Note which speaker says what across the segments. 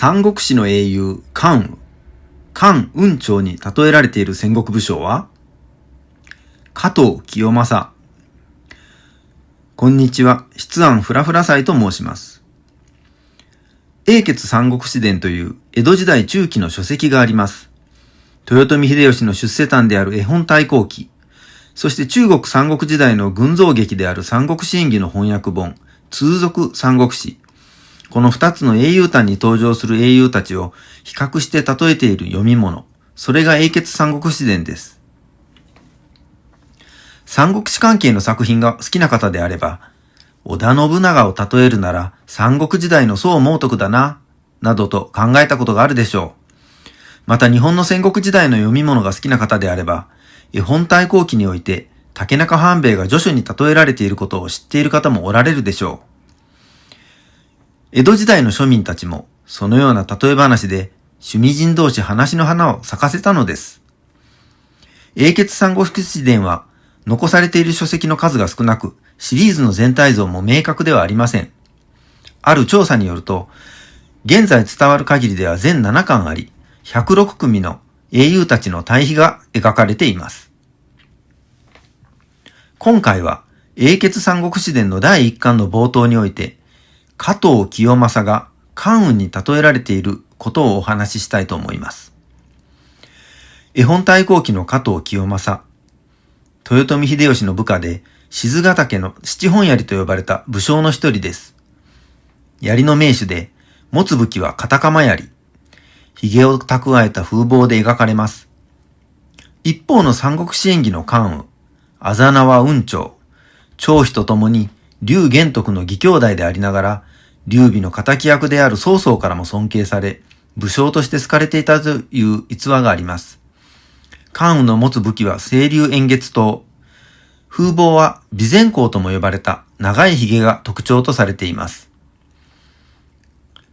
Speaker 1: 三国志の英雄、関雲長に例えられている戦国武将は加藤清正。こんにちは。出安フラフラ祭と申します。英傑三国志伝という江戸時代中期の書籍があります。豊臣秀吉の出世譚である絵本大公記、そして中国三国時代の群像劇である三国志演義の翻訳本、通俗三国志。この二つの英雄譚に登場する英雄たちを比較して例えている読み物。それが英傑三国志伝です。三国志関係の作品が好きな方であれば、織田信長を例えるなら三国時代の宋猛徳だな、などと考えたことがあるでしょう。また日本の戦国時代の読み物が好きな方であれば、絵本大公記において竹中半兵衛が序書に例えられていることを知っている方もおられるでしょう。江戸時代の庶民たちもそのような例え話で趣味人同士話の花を咲かせたのです。英傑三国志伝は残されている書籍の数が少なく、シリーズの全体像も明確ではありません。ある調査によると、現在伝わる限りでは全7巻あり、106組の英雄たちの対比が描かれています。今回は英傑三国志伝の第1巻の冒頭において、加藤清正が関羽に例えられていることをお話ししたいと思います。絵本大公記の加藤清正、豊臣秀吉の部下で賤ヶ岳の七本槍と呼ばれた武将の一人です。槍の名手で、持つ武器は片鎌槍、髭を蓄えた風貌で描かれます。一方の三国志演義の関羽、あざ名は雲長、張飛と共に劉玄徳の義兄弟でありながら、劉備の敵役である曹操からも尊敬され、武将として好かれていたという逸話があります。関羽の持つ武器は青龍偃月刀、風貌は備前公とも呼ばれた長い髭が特徴とされています。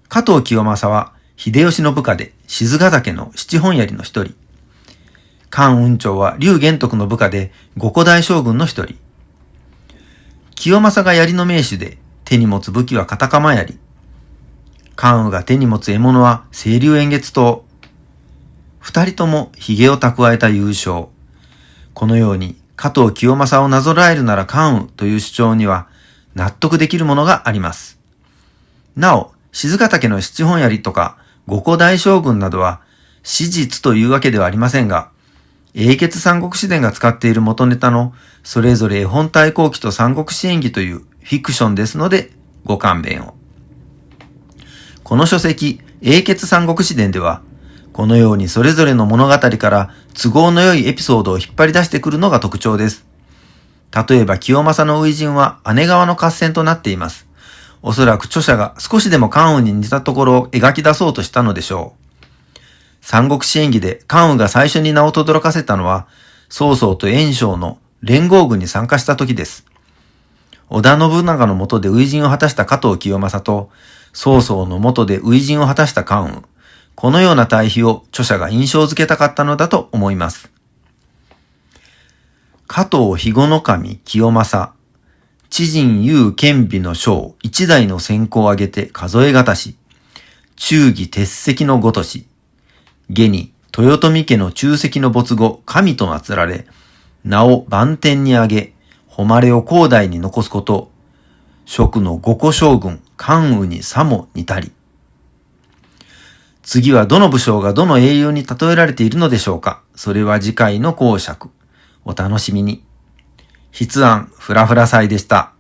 Speaker 1: 加藤清正は秀吉の部下で賤ヶ岳の七本槍の一人。関雲長は劉玄徳の部下で五個大将軍の一人。清正が槍の名手で手に持つ武器は片鎌槍。関羽が手に持つ獲物は青龍偃月刀。二人とも髭を蓄えた勇将。このように加藤清正をなぞらえるなら関羽という主張には納得できるものがあります。なお、賤ヶ岳の七本槍とか五個大将軍などは史実というわけではありませんが、英傑三国志伝が使っている元ネタのそれぞれ絵本大公記と三国志演義というフィクションですのでご勘弁を。この書籍、英傑三国志伝では、このようにそれぞれの物語から都合の良いエピソードを引っ張り出してくるのが特徴です。例えば清正の初陣は姉川の合戦となっています。おそらく著者が少しでも関羽に似たところを描き出そうとしたのでしょう。三国志演義で関羽が最初に名を轟かせたのは、曹操と袁紹の連合軍に参加した時です。織田信長の下で初陣を果たした加藤清正と、曹操の下で初陣を果たした関羽。このような対比を著者が印象づけたかったのだと思います。加藤肥後守清正。知人雄兼備の将、一代の先行を挙げて数えがたし。忠義鉄石のごとし。下に、豊臣家の忠石の没後、神と祀られ、名を万天に上げ、誉れを後代に残すこと、蜀の五個将軍、関羽にさも似たり。次はどの武将がどの英雄に例えられているのでしょうか。それは次回の講釈。お楽しみに。筆案フラフラ祭でした。